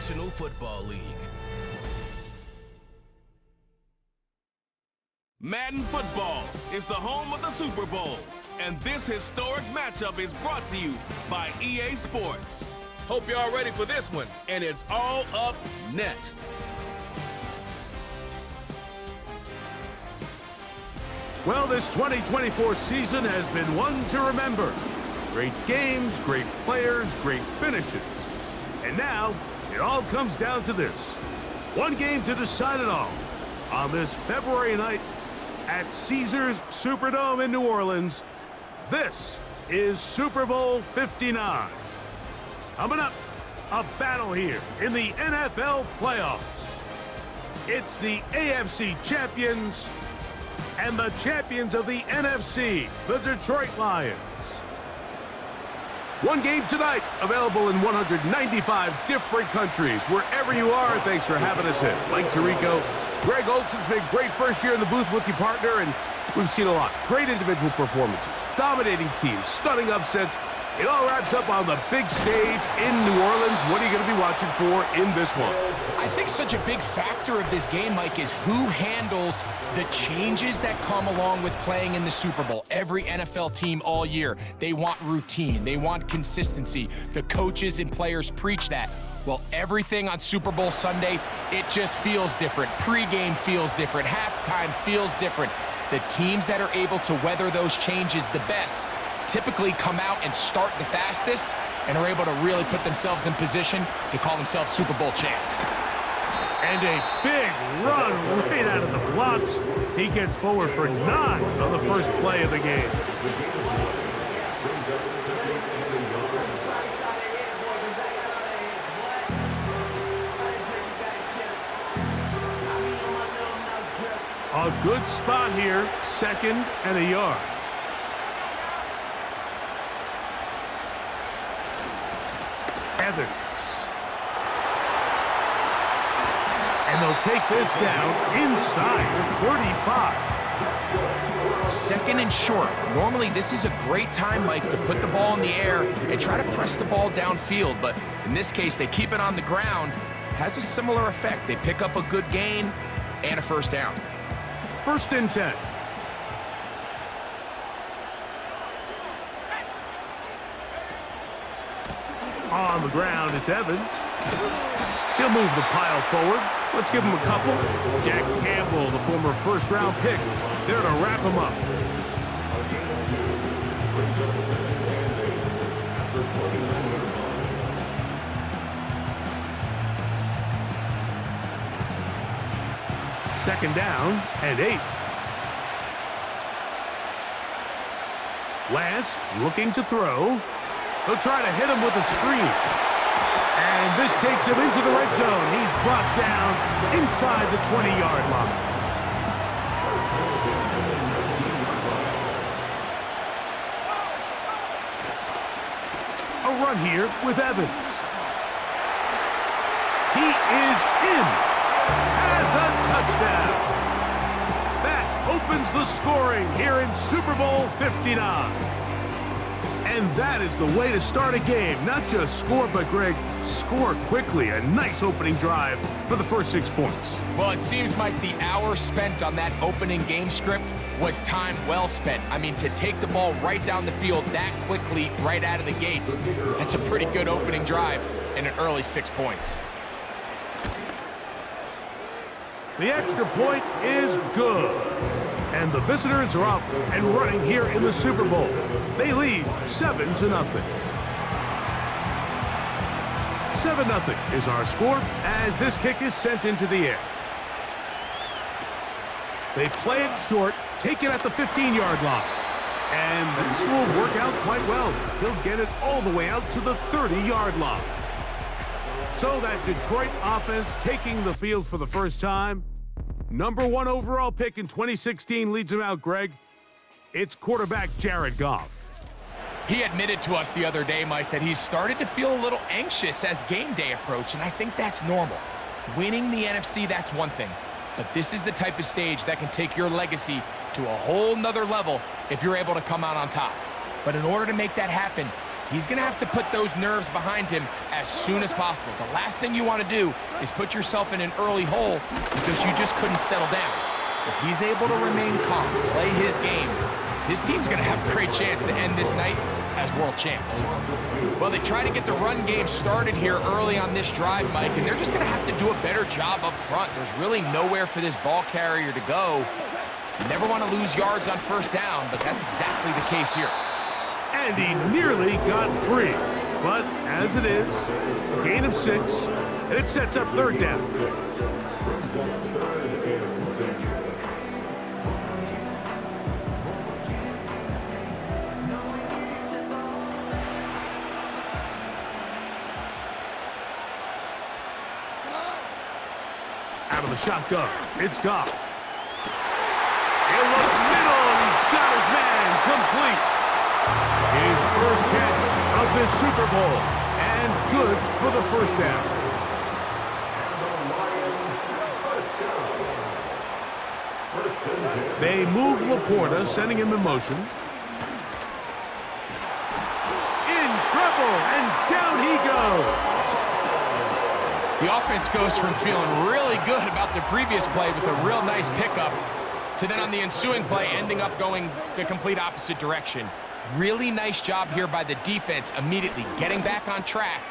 National Football League. Madden Football is the home of the Super Bowl, and this historic matchup is brought to you by EA Sports. Hope you're all ready for this one, and it's all up next. Well, this 2024 season has been one to remember. Great games, great players, great finishes. And now, it all comes down to this. One game to decide it all. On this February night at Caesars Superdome in New Orleans, this is Super Bowl 59. Coming up, a battle here in the NFL playoffs. It's the AFC champions and the champions of the NFC, the Detroit Lions. One game tonight, available in 195 different countries. Wherever you are, thanks for having us in. Mike Tirico, Greg Olsen's been great first year in the booth with you, partner, and we've seen a lot. Great individual performances, dominating teams, stunning upsets. It all wraps up on the big stage in New Orleans. What are you going to be watching for in this one? I think such a big factor of this game, Mike, is who handles the changes that come along with playing in the Super Bowl. Every NFL team all year, they want routine. They want consistency. The coaches and players preach that. Well, everything on Super Bowl Sunday, it just feels different. Pre-game feels different. Halftime feels different. The teams that are able to weather those changes the best typically come out and start the fastest and are able to really put themselves in position to call themselves Super Bowl champs. And a big run right out of the blocks. He gets forward for 9 on the first play of the game. A good spot here, 2nd and a yard. Evans. And they'll take this down inside the 35. 2nd and short. Normally, this is a great time, Mike, to put the ball in the air and try to press the ball downfield. But in this case, they keep it on the ground. Has a similar effect. They pick up a good gain and a first down. 1st and 10. On the ground, it's Evans. He'll move the pile forward. Let's give him a couple. Jack Campbell, the former first-round pick, there to wrap him up. Second down and 8. Lance looking to throw. He'll try to hit him with a screen. And this takes him into the red zone. He's brought down inside the 20-yard line. A run here with Evans. He is in. Has a touchdown. That opens the scoring here in Super Bowl 59. And that is the way to start a game. Not just score, but, Greg, score quickly. A nice opening drive for the first 6 points. Well, it seems like the hour spent on that opening game script was time well spent. I mean, to take the ball right down the field that quickly, right out of the gates, that's a pretty good opening drive and an early 6 points. The extra point is good. And the visitors are off and running here in the Super Bowl. They lead 7-0. 7-0 is our score as this kick is sent into the air. They play it short, take it at the 15-yard line. And this will work out quite well. He'll get it all the way out to the 30-yard line. So that Detroit offense taking the field for the first time. Number 1 overall pick in 2016 leads him out, Greg. It's quarterback Jared Goff. He admitted to us the other day, Mike, that he's started to feel a little anxious as game day approached, and I think that's normal. Winning the NFC, that's one thing. But this is the type of stage that can take your legacy to a whole nother level if you're able to come out on top. But in order to make that happen, He's going to have to put those nerves behind him as soon as possible. The last thing you want to do is put yourself in an early hole because you just couldn't settle down. If he's able to remain calm, play his game, his team's going to have a great chance to end this night as world champs. Well, they try to get the run game started here early on this drive, Mike, and they're just going to have to do a better job up front. There's really nowhere for this ball carrier to go. You never want to lose yards on first down, but that's exactly the case here. And he nearly got free. But as it is, gain of 6, and it sets up third down. Out of the shotgun, it's Goff. He'll look middle, and he's got his man complete. His first catch of this Super Bowl, and good for the first down. They move Laporta, sending him in motion. In trouble, and down he goes. The offense goes from feeling really good about the previous play with a real nice pickup to then on the ensuing play ending up going the complete opposite direction. Really nice job here by the defense, immediately getting back on track.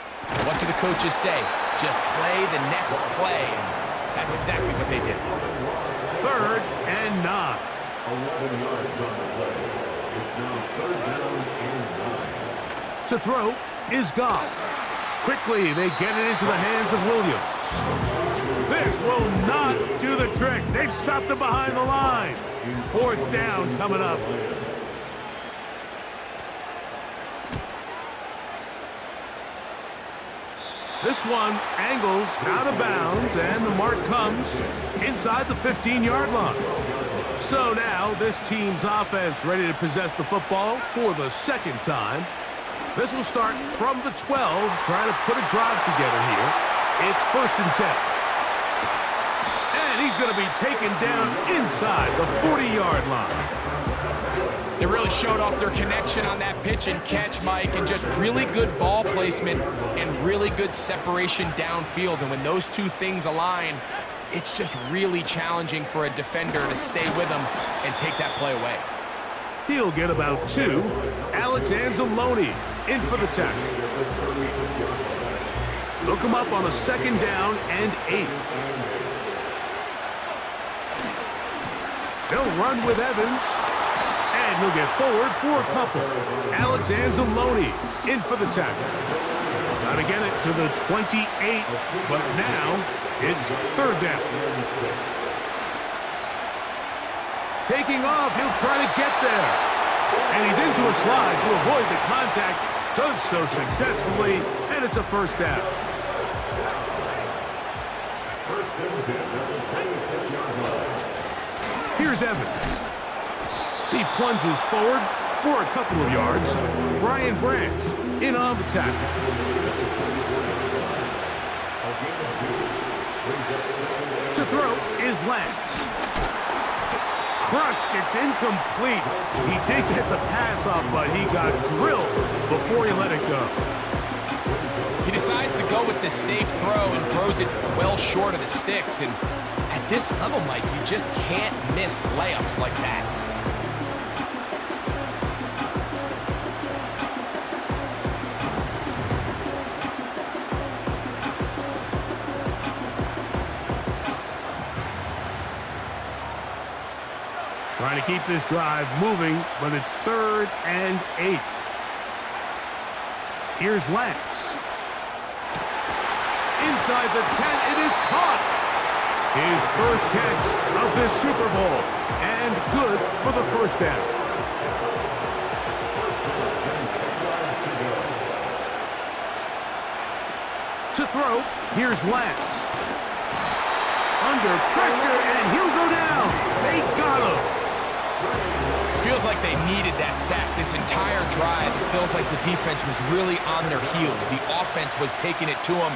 What do the coaches say? Just play the next play. And that's exactly what they did. 3rd and 9. 11 yards on the play. It's now 3rd down and 9. To throw is Goff. Quickly, they get it into the hands of Williams. This will not do the trick. They've stopped him behind the line. 4th down coming up. This one angles out of bounds, and the mark comes inside the 15-yard line. So now this team's offense ready to possess the football for the second time. This will start from the 12, trying to put a drive together here. It's 1st and 10. And he's going to be taken down inside the 40-yard line. They really showed off their connection on that pitch and catch, Mike, and just really good ball placement and really good separation downfield. And when those two things align, it's just really challenging for a defender to stay with them and take that play away. He'll get about 2. Alex Anzalone in for the tackle. Look him up on a 2nd down and 8. They'll run with Evans. And he'll get forward for a couple. Alex Anzalone in for the tackle. Got to get it to the 28, but now it's 3rd down. Taking off, he'll try to get there. And he's into a slide to avoid the contact. Does so successfully, and it's a 1st down. Here's Evans. He plunges forward for a couple of yards. Brian Branch in on the tackle. To throw is Lance. Crushed, it's incomplete. He did get the pass off, but he got drilled before he let it go. He decides to go with the safe throw and throws it well short of the sticks. And at this level, Mike, you just can't miss layups like that. Trying to keep this drive moving, but it's 3rd and 8. Here's Lance. Inside the 10, it is caught. His first catch of this Super Bowl, and good for the 1st down. To throw, here's Lance. Under pressure, and he'll go down. They got him. Feels like they needed that sack this entire drive. It feels like the defense was really on their heels. The offense was taking it to them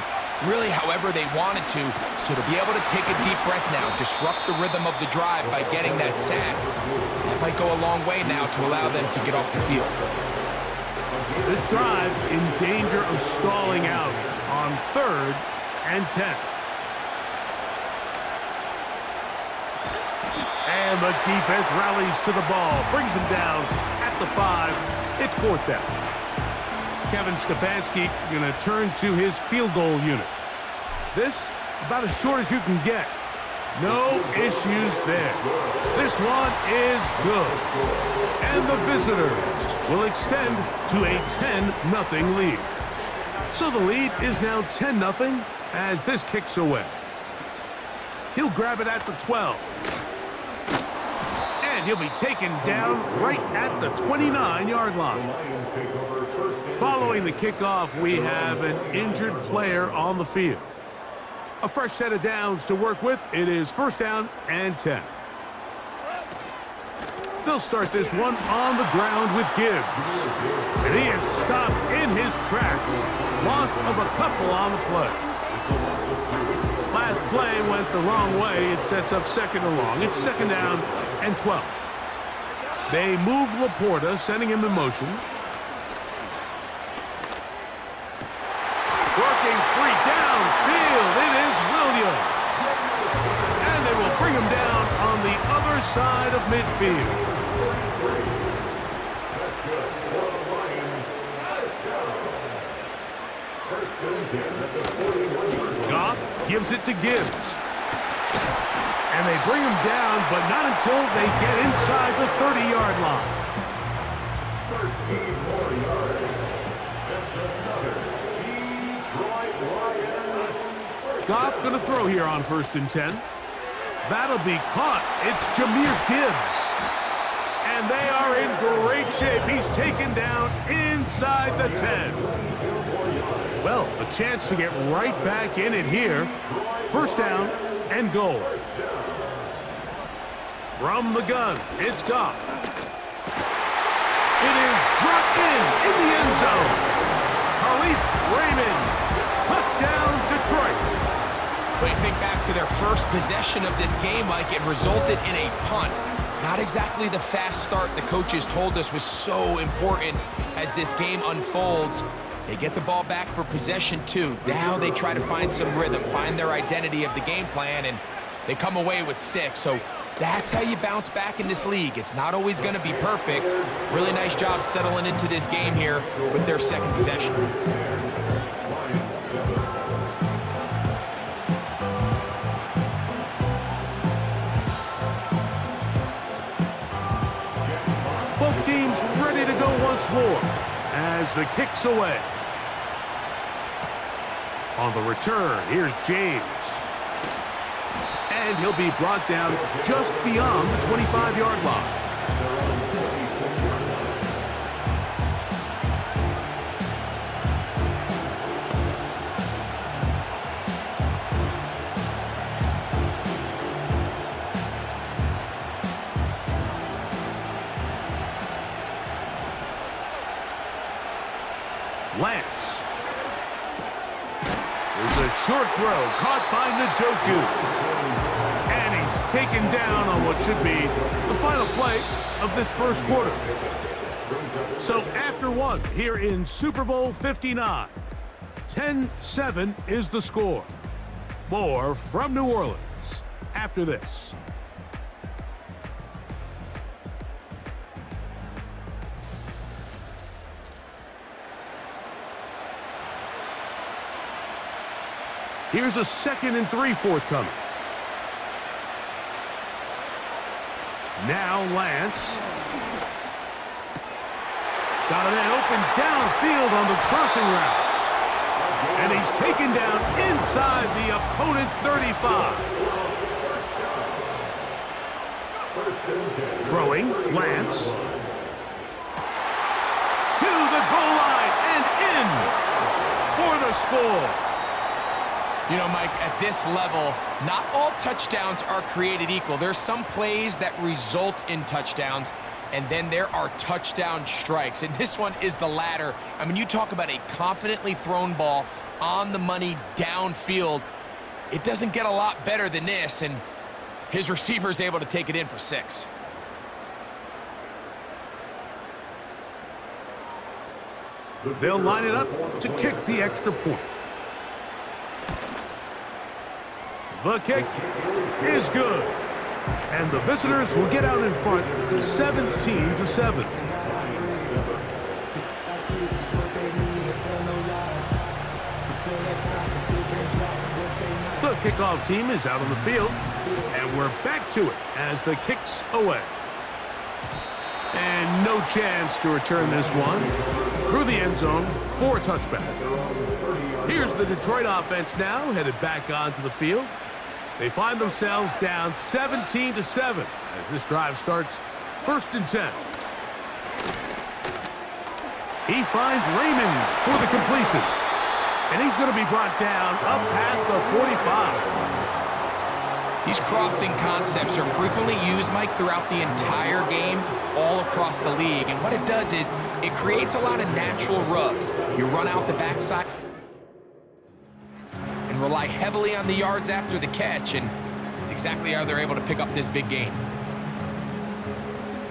really however they wanted to. So to be able to take a deep breath now, disrupt the rhythm of the drive by getting that sack, that might go a long way now to allow them to get off the field. This drive in danger of stalling out on 3rd and 10. And the defense rallies to the ball, brings him down at the 5. It's 4th down. Kevin Stefanski going to turn to his field goal unit. This about as short as you can get. No issues there. This one is good. And the visitors will extend to a 10-0 lead. So the lead is now 10-0 as this kicks away. He'll grab it at the 12. And he'll be taken down right at the 29-yard line. Following the kickoff, we have an injured player on the field. A fresh set of downs to work with. It is 1st down and 10. They'll start this one on the ground with Gibbs. And he is stopped in his tracks. Loss of a couple on the play. Last play went the wrong way. It sets up 2nd and long. It's 2nd down and 12. They move Laporta, sending him in motion. Working free downfield. It is Williams. And they will bring him down on the other side of midfield. Goff gives it to Gibbs. And they bring him down, but not until they get inside the 30-yard line. 13 more yards. That's another Detroit Lions. Goff going to throw here on 1st and 10. That'll be caught. It's Jahmyr Gibbs. And they are in great shape. He's taken down inside the 10. Well, a chance to get right back in it here. 1st down and goal. From the gun, it's Goff. It is brought in the end zone. Khalif Raymond. Touchdown, Detroit. When you think back to their first possession of this game, Mike, it resulted in a punt. Not exactly the fast start the coaches told us was so important as this game unfolds. They get the ball back for possession 2. Now they try to find some rhythm, find their identity of the game plan, and they come away with 6. So that's how you bounce back in this league. It's not always going to be perfect. Really nice job settling into this game here with their 2nd possession. Both teams ready to go once more as the kick's away. On the return, here's James. And he'll be brought down just beyond the 25-yard line. Lance. There's a short throw caught by Njoku. And he's taken down on what should be the final play of this 1st quarter. So after 1 here in Super Bowl 59, 10-7 is the score. More from New Orleans after this. Here's a 2nd and 3 forthcoming. Now Lance. Got a man open downfield on the crossing route. And he's taken down inside the opponent's 35. Throwing, Lance. To the goal line and in for the score. You know, Mike, at this level, not all touchdowns are created equal. There's some plays that result in touchdowns, and then there are touchdown strikes. And this one is the latter. I mean, you talk about a confidently thrown ball on the money downfield. It doesn't get a lot better than this, and his receiver is able to take it in for 6. They'll line it up to kick the extra point. The kick is good. And the visitors will get out in front 17-7. The kickoff team is out on the field, and we're back to it as the kick's away. And no chance to return this one through the end zone for a touchback. Here's the Detroit offense now, headed back onto the field. They find themselves down 17-7 as this drive starts 1st and 10. He finds Raymond for the completion. And he's going to be brought down up past the 45. These crossing concepts are frequently used, Mike, throughout the entire game, all across the league. And what it does is it creates a lot of natural rubs. You run out the backside and rely heavily on the yards after the catch, and it's exactly how they're able to pick up this big gain.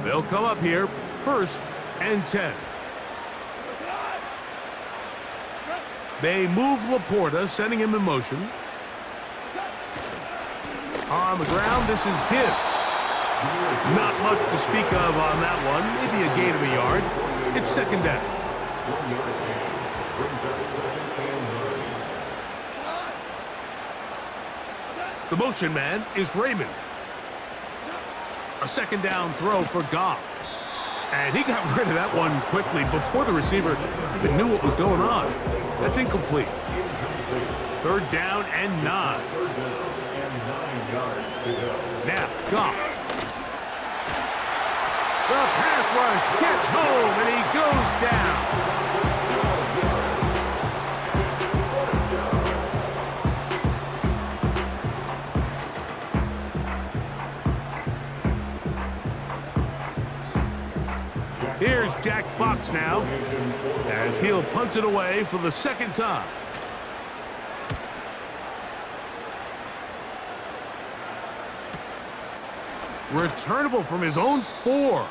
They'll come up here 1st and 10. They move Laporta, sending him in motion. On the ground, this is Gibbs. Not much to speak of on that one. Maybe a gain of a yard. It's 2nd down. The motion man is Raymond. A 2nd down throw for Goff. And he got rid of that one quickly before the receiver even knew what was going on. That's incomplete. 3rd down and 9. Now, Goff. The pass rush gets home, and he goes down. Here's Jack Fox now, as he'll punt it away for the 2nd time. Returnable from his own 4.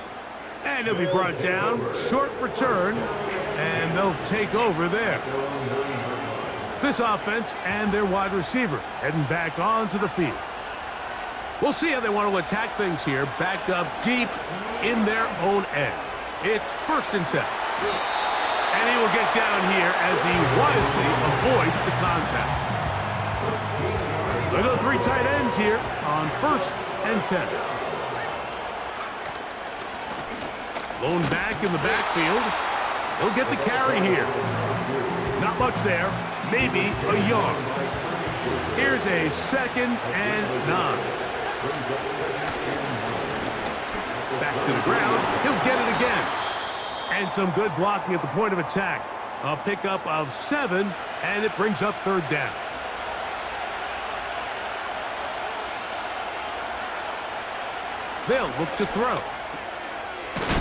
And he'll be brought down. Short return, and they'll take over there. This offense and their wide receiver heading back onto the field. We'll see how they want to attack things here, backed up deep in their own end. It's 1st and 10. And he will get down here as he wisely avoids the contact. They'll go 3 tight ends here on 1st and 10. Blown back in the backfield. He'll get the carry here. Not much there. Maybe a yard. Here's a 2nd and 9. Back to the ground. He'll get it again. And some good blocking at the point of attack. A pickup of 7, and it brings up 3rd down. They'll look to throw.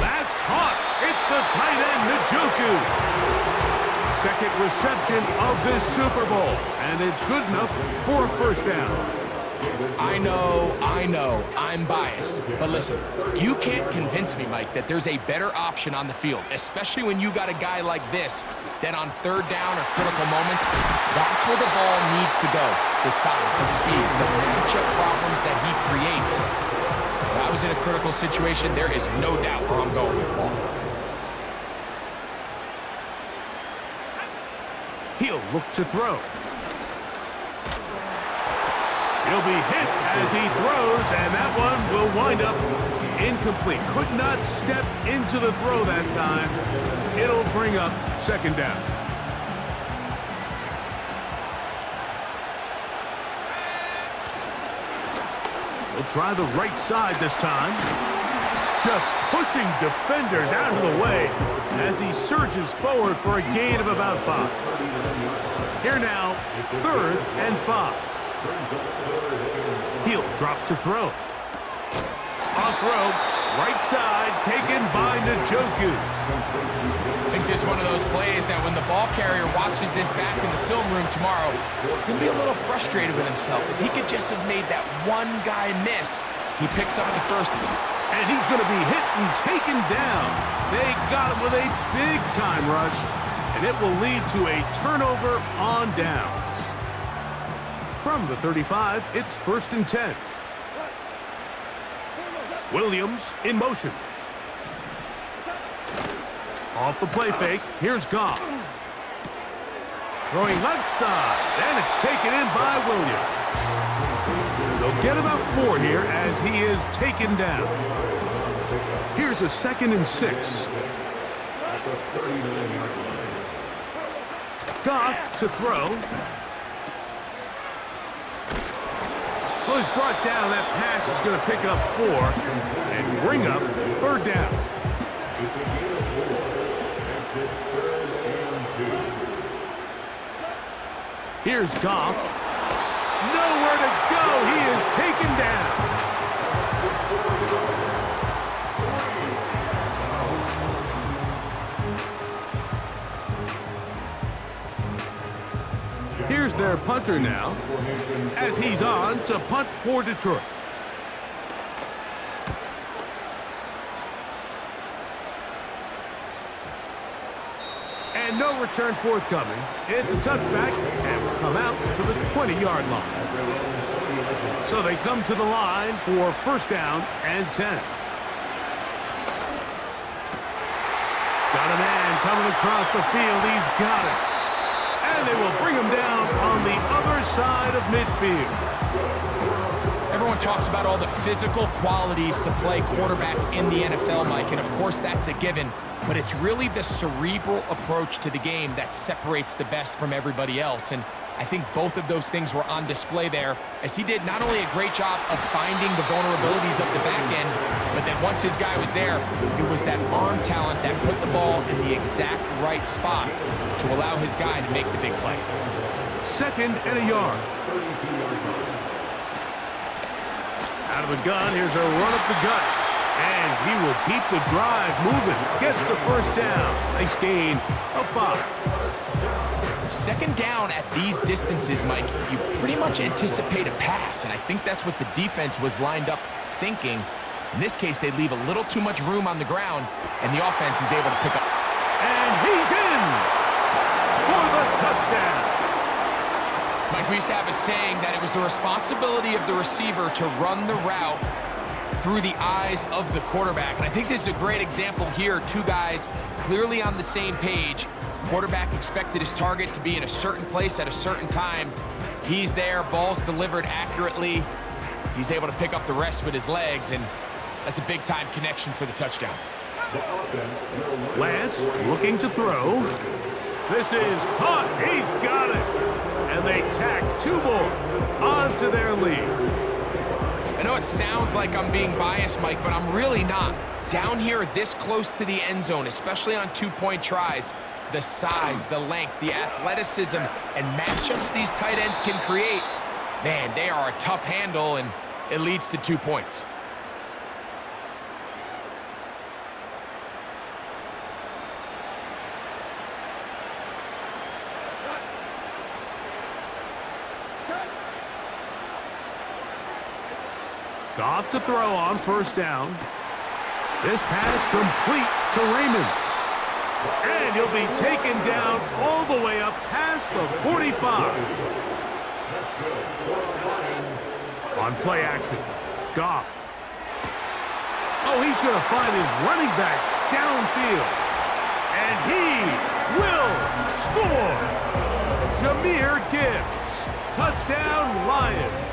That's caught. It's the tight end, Njoku. 2nd reception of this Super Bowl, and it's good enough for a 1st down. I know, I'm biased. But listen, you can't convince me, Mike, that there's a better option on the field, especially when you got a guy like this, that on 3rd down or critical moments, that's where the ball needs to go. The size, the speed, the matchup problems that he creates. If I was in a critical situation, there is no doubt where I'm going with the ball. He'll look to throw. He'll be hit as he throws, and that one will wind up incomplete. Could not step into the throw that time. It'll bring up 2nd down. He'll try the right side this time. Just pushing defenders out of the way as he surges forward for a gain of about 5. Here now, 3rd and 5. He'll drop to throw. On throw, right side, taken by Njoku. I think this is one of those plays that when the ball carrier watches this back in the film room tomorrow, he's going to be a little frustrated with himself. If he could just have made that one guy miss, he picks up the 1st one. And he's going to be hit and taken down. They got him with a big-time rush. and it will lead to a turnover on downs. From the 35, it's 1st and 10. Williams in motion. Off the play fake, here's Goff. Throwing left side, and it's taken in by Williams. And they'll get about 4 here as he is taken down. Here's a 2nd and 6. Goff to throw. Well, he's brought down. That pass is going to pick up 4 and bring up 3rd down. Here's Goff. Nowhere to go. He is taken down. Here's their punter now, as he's on to punt for Detroit. And no return forthcoming. It's a touchback and will come out to the 20-yard line. So they come to the line for 1st down and 10. Got a man coming across the field. He's got it. And they will bring him down on the other side of midfield. Everyone talks about all the physical qualities to play quarterback in the NFL, Mike, and of course that's a given, but it's really the cerebral approach to the game that separates the best from everybody else, and I think both of those things were on display there, as he did not only a great job of finding the vulnerabilities of the back end, but then once his guy was there, it was that arm talent that put the ball in the exact right spot to allow his guy to make the big play. 2nd and a yard. Out of the gun, here's a run up the gut. And he will keep the drive moving. Gets the 1st down. Nice gain of 5. 2nd down at these distances, Mike, you pretty much anticipate a pass, and I think that's what the defense was lined up thinking. In this case, they leave a little too much room on the ground, and the offense is able to pick up. And he's in for the touchdown. Mike, we used to have a saying that it was the responsibility of the receiver to run the route through the eyes of the quarterback. And I think this is a great example here. 2 guys clearly on the same page. Quarterback expected his target to be in a certain place at a certain time. He's there, ball's delivered accurately. He's able to pick up the rest with his legs, and that's a big-time connection for the touchdown. Lance looking to throw. This is caught. He's got it. And they tack 2 more onto their lead. I know it sounds like I'm being biased, Mike, but I'm really not. Down here this close to the end zone, especially on 2-point tries, the size, the length, the athleticism, and matchups these tight ends can create, man, they are a tough handle, and it leads to 2 points. Goff to throw on 1st down. This pass complete to Raymond. And he'll be taken down all the way up past the 45. On play action, Goff. Oh, he's going to find his running back downfield. And he will score. Jahmyr Gibbs. Touchdown, Lions.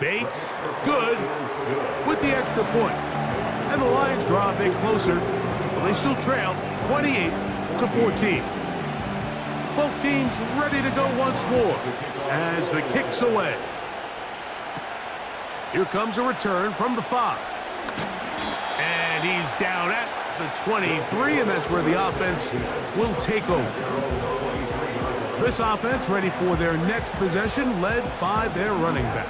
Bates, good, with the extra point. And the Lions draw a bit closer, but they still trail 28-14. Both teams ready to go once more as the kick's away. Here comes a return from the 5. And he's down at the 23, and that's where the offense will take over. This offense ready for their next possession, led by their running back.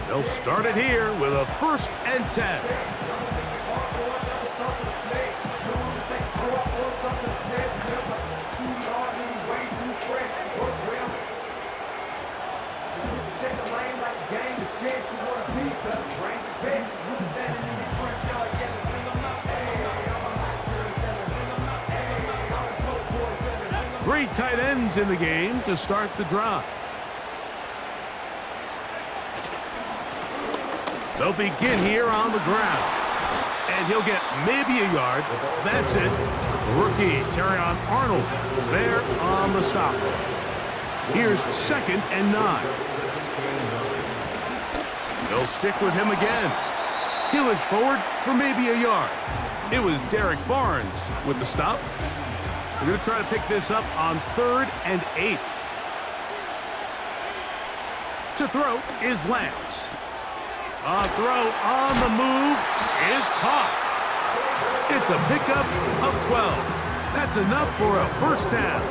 They'll start it here with a 1st and 10. tight ends in the game to start the drive. They'll begin here on the ground. And he'll get maybe a yard. That's it. Rookie T-Reala Arnold there on the stop. Here's 2nd and 9. They'll stick with him again. He'll inch forward for maybe a yard. It was Derek Barnes with the stop. They're going to try to pick this up on 3rd and 8. To throw is Lance. A throw on the move is caught. It's a pickup of 12. That's enough for a first down.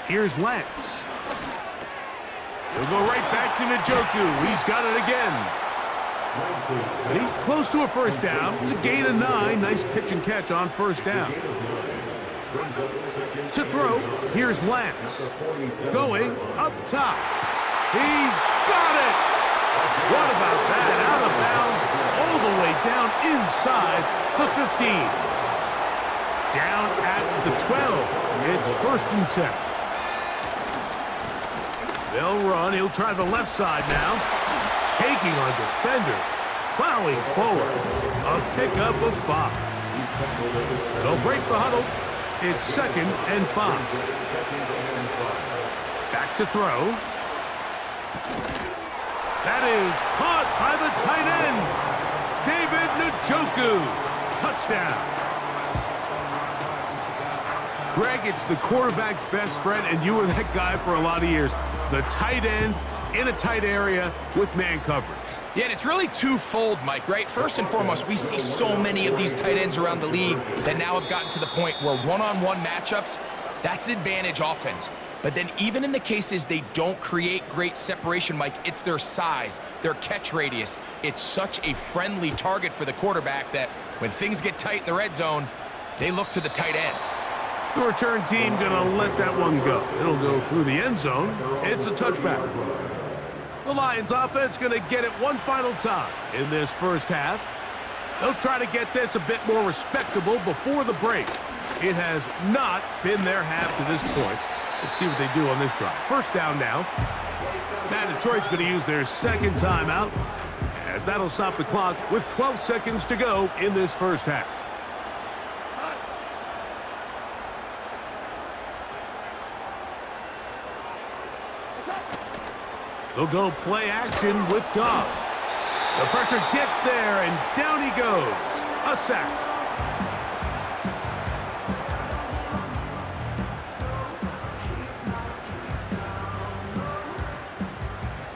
Here's Lance. He'll go right back to Njoku. He's got it again. And he's close to a first down. It's a gain of 9. Nice pitch and catch on first down. To throw, here's Lance. Going up top. He's got it! What about that? Out of bounds, all the way down inside the 15. Down at the 12. It's 1st and 10. They'll run. He'll try the left side now. Taking on defenders. Plowing forward. A pickup of 5. They'll break the huddle. It's 2nd and 5. Back to throw. That is caught by the tight end. David Njoku. Touchdown. Greg, it's the quarterback's best friend, and you were that guy for a lot of years. The tight end in a tight area with man coverage. Yeah, and it's really twofold, Mike, right? First and foremost, we see so many of these tight ends around the league that now have gotten to the point where one-on-one matchups, that's advantage offense. But then even in the cases they don't create great separation, Mike, it's their size, their catch radius. It's such a friendly target for the quarterback that when things get tight in the red zone, they look to the tight end. The return team gonna let that one go. It'll go through the end zone. It's a touchback. The Lions offense gonna get it one final time in this first half. They'll try to get this a bit more respectable before the break. It has not been their half to this point. Let's see what they do on this drive. First down now. Now Detroit's going to use their 2nd timeout, as that'll stop the clock with 12 seconds to go in this first half. They'll go play action with Goff. The pressure gets there, and down he goes. A sack.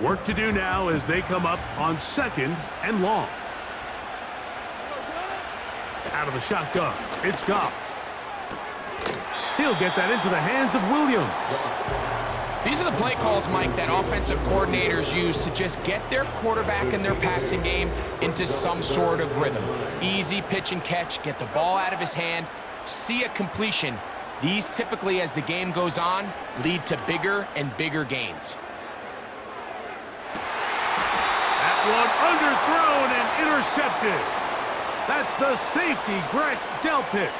Work to do now as they come up on 2nd and long. Out of the shotgun, it's Goff. He'll get that into the hands of Williams. These are the play calls, Mike, that offensive coordinators use to just get their quarterback and their passing game into some sort of rhythm. Easy pitch and catch, get the ball out of his hand, see a completion. These typically, as the game goes on, lead to bigger and bigger gains. One underthrown and intercepted. That's the safety, Grant Delpit.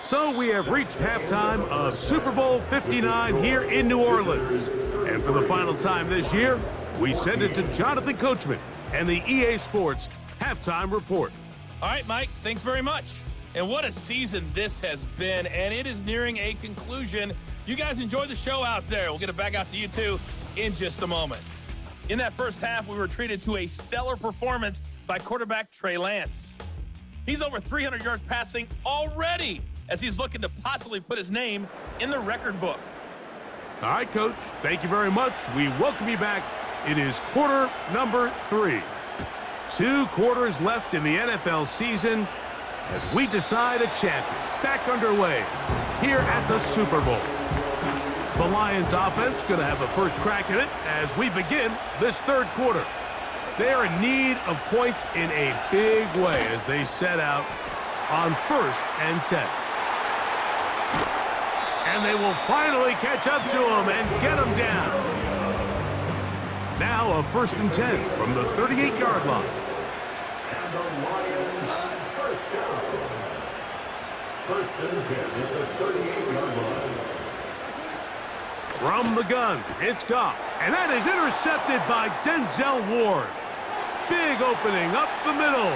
So we have reached halftime of Super Bowl 59 here in New Orleans. And for the final time this year, we send it to Jonathan Coachman and the EA Sports Halftime Report. All right, Mike, thanks very much. And what a season this has been, and it is nearing a conclusion. You guys enjoy the show out there. We'll get it back out to you, too, in just a moment. In that first half, we were treated to a stellar performance by quarterback Trey Lance. He's over 300 yards passing already as he's looking to possibly put his name in the record book. All right, Coach, thank you very much. We welcome you back. It is quarter number 3. 2 quarters left in the NFL season as we decide a champion. Back underway here at the Super Bowl. The Lions offense going to have a first crack at it as we begin this 3rd quarter. They're in need of points in a big way as they set out on 1st and 10. And they will finally catch up to him and get him down. Now a 1st and 10 from the 38-yard line. And the Lions first down. 1st and 10 at the 38-yard line. From the gun, it's Goff. And that is intercepted by Denzel Ward. Big opening up the middle.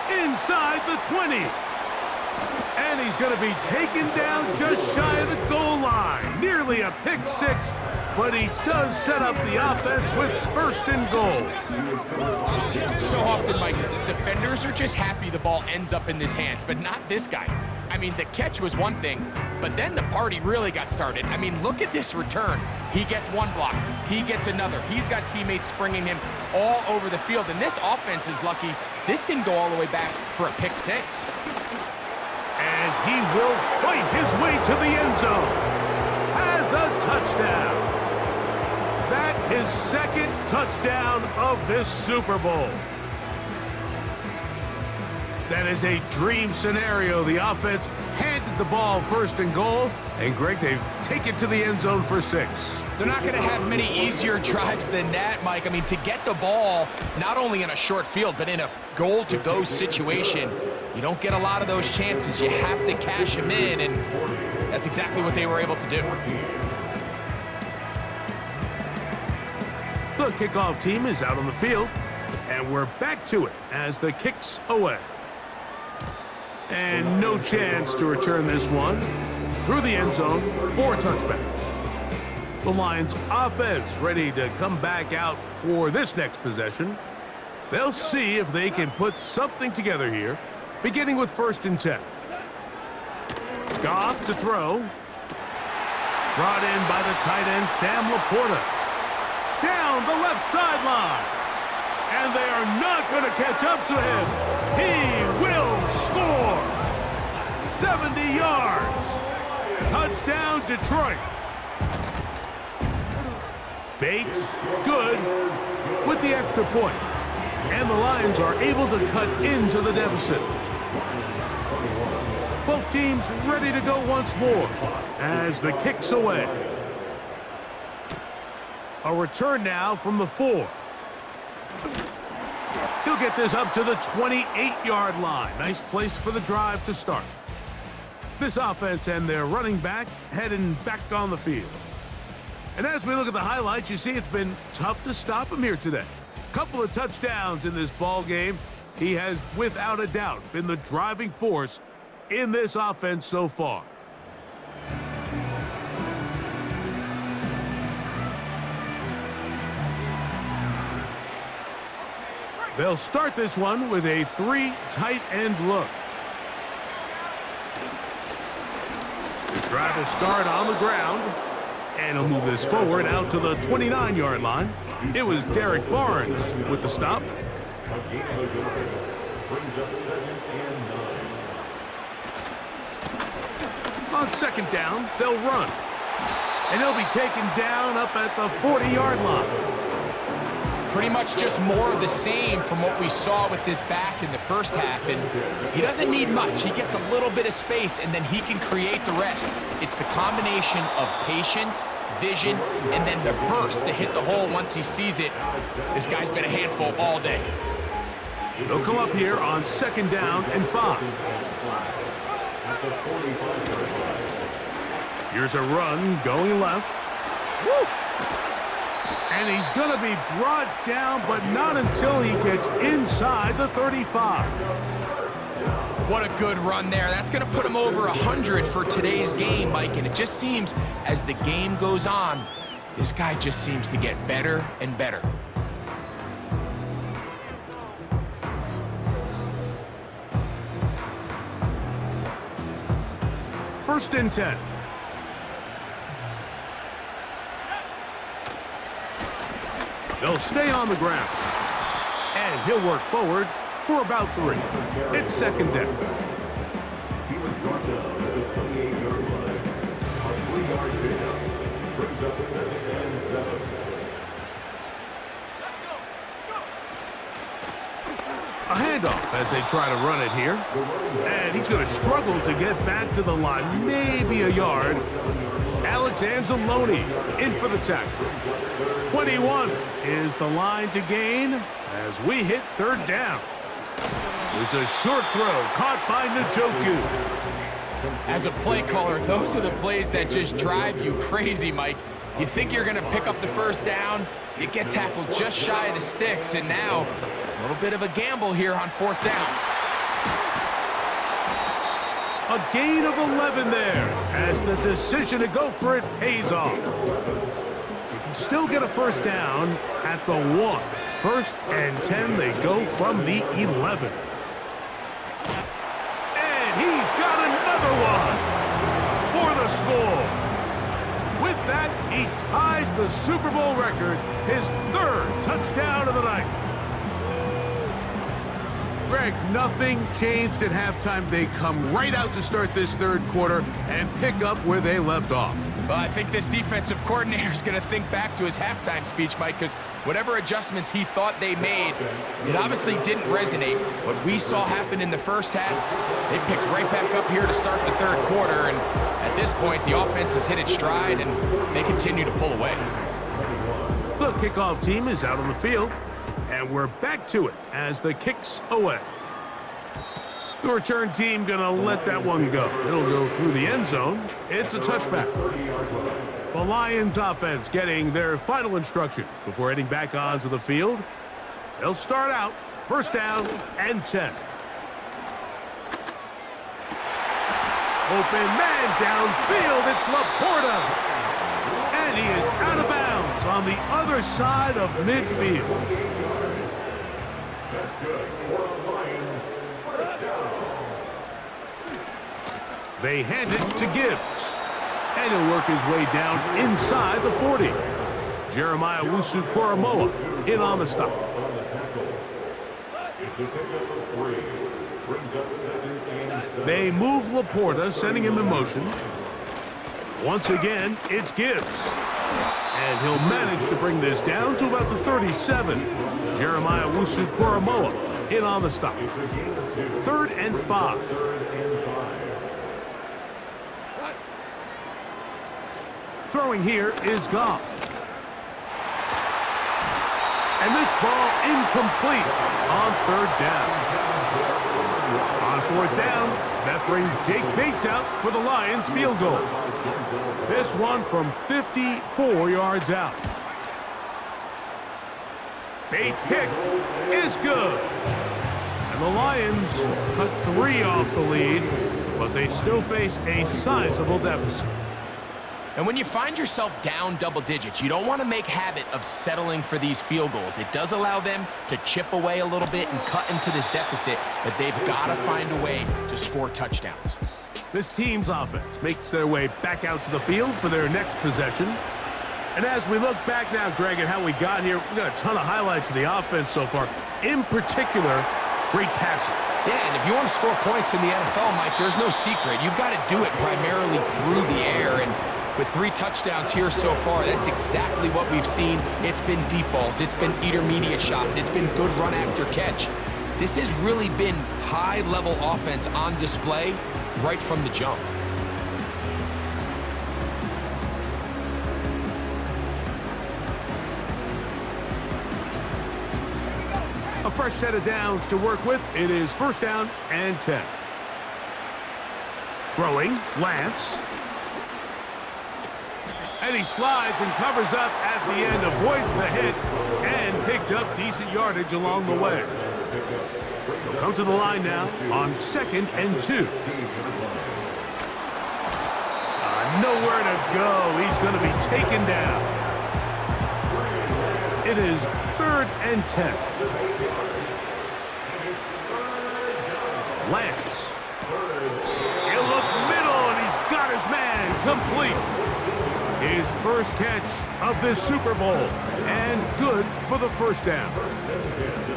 Inside the 20. And he's going to be taken down just shy of the goal line. Nearly a pick six, but he does set up the offense with 1st and goal. So often, Mike, defenders are just happy the ball ends up in his hands, but not this guy. I mean, the catch was one thing, but then the party really got started. I mean, look at this return. He gets one block. He gets another. He's got teammates springing him all over the field, and this offense is lucky this didn't go all the way back for a pick six. And he will fight his way to the end zone. Has a touchdown. That his 2nd touchdown of this Super Bowl. That is a dream scenario. The offense handed the ball 1st and goal, and Greg, they take it to the end zone for 6. They're not going to have many easier drives than that, Mike. I mean, to get the ball not only in a short field, but in a goal-to-go situation, you don't get a lot of those chances. You have to cash them in, and that's exactly what they were able to do. The kickoff team is out on the field, and we're back to it as the kick's away. And no chance to return this one through the end zone for a touchback. The Lions offense ready to come back out for this next possession. They'll see if they can put something together here, beginning with 1st and 10. Goff to throw. Brought in by the tight end, Sam Laporta. Down the left sideline. And they are not going to catch up to him. He will score. 70 yards. Touchdown, Detroit. Bates, good, with the extra point. And the Lions are able to cut into the deficit. Both teams ready to go once more as the kick's away. A return now from the 4. He'll get this up to the 28-yard line. Nice place for the drive to start. This offense and their running back heading back on the field. And as we look at the highlights, you see it's been tough to stop him here today. Couple of touchdowns in this ball game. He has, without a doubt, been the driving force in this offense so far. They'll start this one with a 3 tight end look. The drive will start on the ground. And he'll move this forward out to the 29-yard line. It was Derek Barnes with the stop. Brings up 2nd and 9. On 2nd down, they'll run. And he'll be taken down up at the 40-yard line. Pretty much just more of the same from what we saw with this back in the first half. And he doesn't need much. He gets a little bit of space, and then he can create the rest. It's the combination of patience, vision, and then the burst to hit the hole once he sees it. This guy's been a handful all day. They'll come up here on 2nd down and 5. Here's a run going left. Woo! And he's going to be brought down, but not until he gets inside the 35. What a good run there. That's going to put him over 100 for today's game, Mike. And it just seems as the game goes on, this guy just seems to get better and better. First and 10. They'll stay on the ground. And he'll work forward for about 3. It's 2nd down. He was brought down at the 28-yard line. A 3-yard pickup brings up 2nd and 7. A handoff as they try to run it here. And he's going to struggle to get back to the line. Maybe a yard. Alex Alex Anzalone in for the tackle. 21 is the line to gain as we hit third down. There's a short throw caught by Njoku. As a play caller, those are the plays that just drive you crazy, Mike. You think you're going to pick up the first down, you get tackled just shy of the sticks, and now a little bit of a gamble here on fourth down. A gain of 11 there as the decision to go for it pays off. You can still get a first down at the 1. First and 10, they go from the 11. And he's got another one for the score. With that, he ties the Super Bowl record, his 3rd touchdown of the night. Greg, nothing changed at halftime. They come right out to start this 3rd quarter and pick up where they left off. Well, I think this defensive coordinator is going to think back to his halftime speech, Mike, because whatever adjustments he thought they made, it obviously didn't resonate. What we saw happen in the first half, they picked right back up here to start the 3rd quarter, and at this point, the offense has hit its stride, and they continue to pull away. The kickoff team is out on the field, and we're back to it as the kick's away. The return team gonna let that one go. It'll go through the end zone. It's a touchback. The Lions offense getting their final instructions before heading back onto the field. They'll start out first down and 10. Open man downfield. It's Laporta. And he is out of bounds on the other side of midfield. That's good for the Lions. First down. They hand it to Gibbs. And he'll work his way down inside the 40. Jeremiah Wusu-Koramoah in on the stop. It's a pickup of 3. Brings up 2nd and 7. They move Laporta, sending him in motion. Once again, it's Gibbs. And he'll manage to bring this down to about the 37. Jeremiah Wusu-Koramoah in on the stop. 3rd and 5. Throwing here is Goff. And this ball incomplete on 3rd down. On 4th down, that brings Jake Bates out for the Lions field goal. This one from 54 yards out. Bates' kick is good. And the Lions cut 3 off the lead, but they still face a sizable deficit. And when you find yourself down double digits, you don't want to make habit of settling for these field goals. It does allow them to chip away a little bit and cut into this deficit, but they've got to find a way to score touchdowns. This team's offense makes their way back out to the field for their next possession. And as we look back now, Greg, at how we got here, we got a ton of highlights of the offense so far. In particular, great passing. Yeah, and if you want to score points in the NFL, Mike, there's no secret. You've got to do it primarily through the air, and with 3 touchdowns here so far, that's exactly what we've seen. It's been deep balls. It's been intermediate shots. It's been good run after catch. This has really been high-level offense on display right from the jump. A fresh set of downs to work with. It is first down and 10. Throwing, Lance. And he slides and covers up at the end, avoids the hit, and picked up decent yardage along the way. He'll come to the line now on 2nd and 2. Nowhere to go. He's going to be taken down. It is 3rd and 10. Lance. He'll look middle, and he's got his man complete. His first catch of this Super Bowl, and good for the first down.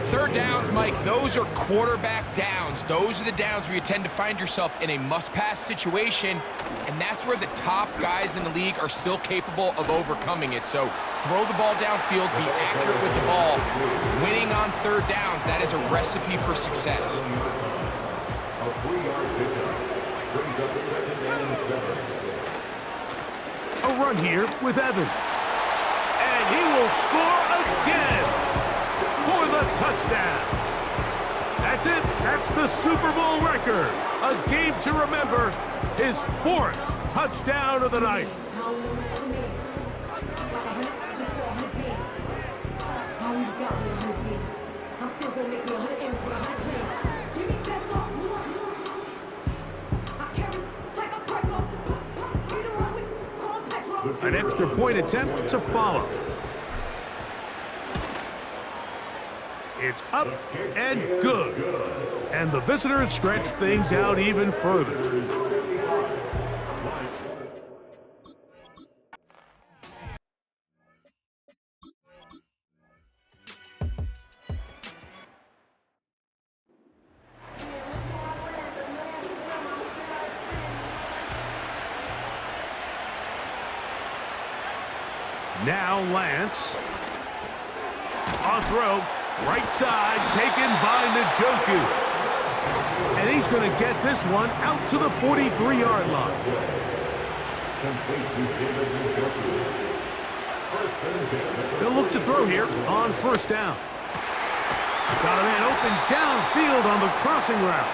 3rd downs, Mike, those are quarterback downs. Those are the downs where you tend to find yourself in a must-pass situation, and that's where the top guys in the league are still capable of overcoming it. So throw the ball downfield, be accurate with the ball. Winning on 3rd downs, that is a recipe for success. A 3-yard pickup brings up 2nd and 7. A run here with Evans. And he will score again for the touchdown. That's it. That's the Super Bowl record. A game to remember. His 4th touchdown of the night. An extra point attempt to follow. It's up and good. And the visitors stretch things out even further. Now Lance. A throw. Right side taken by Njoku. And he's going to get this one out to the 43-yard line. They'll look to throw here on first down. Got a man open downfield on the crossing route.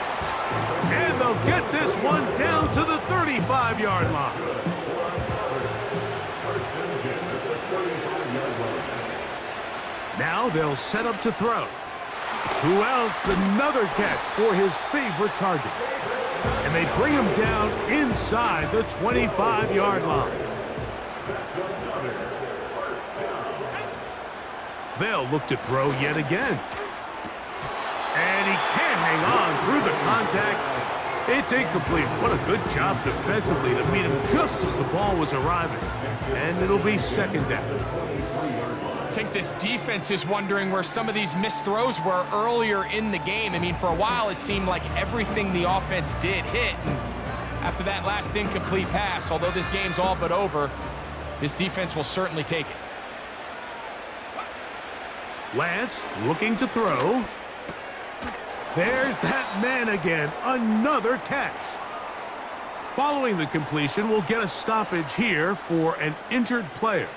And they'll get this one down to the 35-yard line. Now they'll set up to throw. Who else? Another catch for his favorite target. And they bring him down inside the 25-yard line. They'll look to throw yet again. And he can't hang on through the contact. It's incomplete. What a good job defensively to meet him just as the ball was arriving. And it'll be second down. I think this defense is wondering where some of these missed throws were earlier in the game. I mean, for a while, it seemed like everything the offense did hit. And after that last incomplete pass, although this game's all but over, this defense will certainly take it. Lance looking to throw. There's that man again. Another catch. Following the completion, we'll get a stoppage here for an injured player.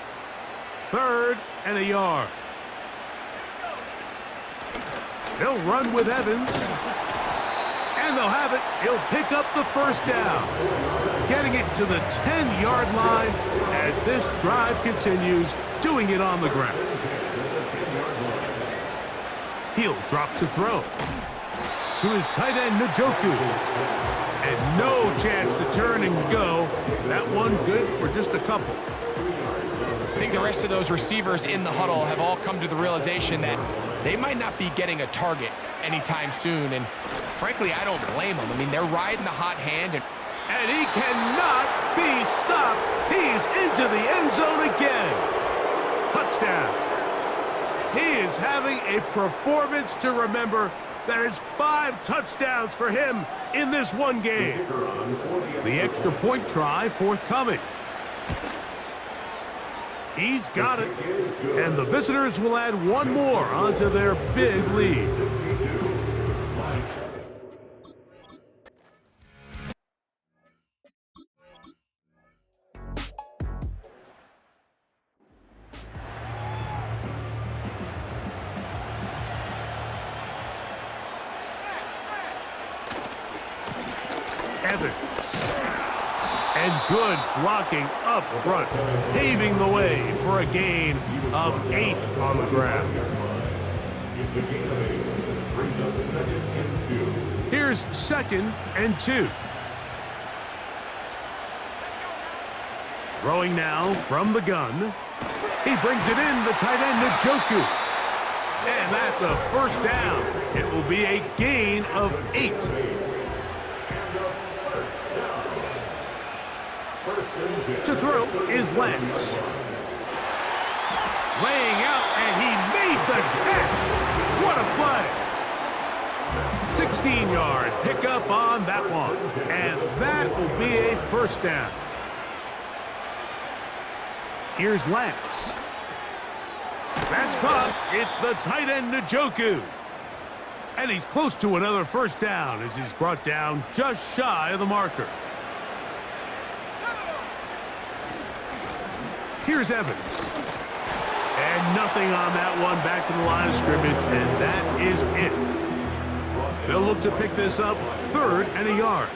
3rd and a yard. They'll run with Evans. And they'll have it. He'll pick up the first down. Getting it to the 10-yard line as this drive continues, doing it on the ground. He'll drop to throw. To his tight end, Njoku. And no chance to turn and go. That one good for just a couple. I think the rest of those receivers in the huddle have all come to the realization that they might not be getting a target anytime soon. And frankly, I don't blame them. I mean, they're riding the hot hand. And he cannot be stopped. He's into the end zone again. Touchdown. He is having a performance to remember. That is 5 touchdowns for him in this one game. The extra point try forthcoming. He's got it. And the visitors will add one more onto their big lead. Evans. And good blocking up front, paving the way for a gain of 8 on the ground. Here's 2nd and 2. Throwing now from the gun. He brings it in, the tight end, Njoku. And that's a first down. It will be a gain of 8. To throw is Lance. Laying out, and he made the catch. What a play. 16-yard pickup on that one. And that will be a first down. Here's Lance. That's caught. It's the tight end, Njoku. And he's close to another first down as he's brought down just shy of the marker. Here's Evans. And nothing on that one. Back to the line of scrimmage, and that is it. They'll look to pick this up, 3rd and a yard.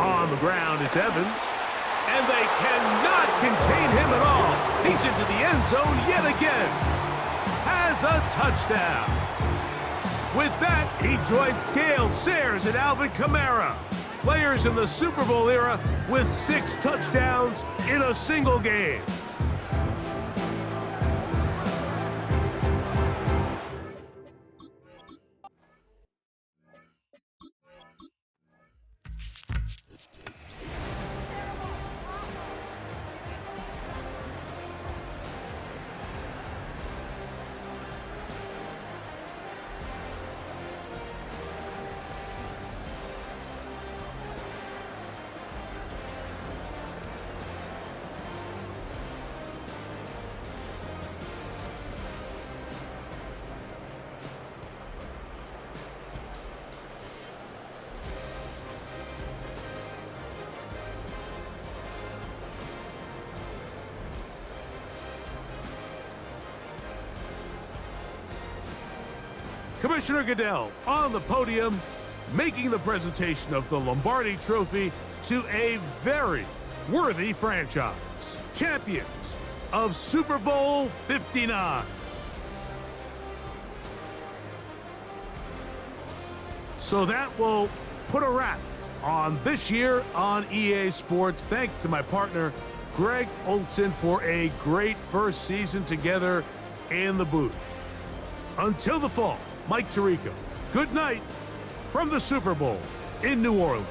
On the ground, it's Evans. And they cannot contain him at all. He's into the end zone yet again. Has a touchdown. With that, he joins Gale Sayers and Alvin Kamara, players in the Super Bowl era with 6 touchdowns in a single game. Commissioner Goodell on the podium, making the presentation of the Lombardi Trophy to a very worthy franchise, champions of Super Bowl 59. So that will put a wrap on this year on EA Sports. Thanks to my partner, Greg Olson, for a great first season together in the booth. Until the fall, Mike Tirico, good night from the Super Bowl in New Orleans.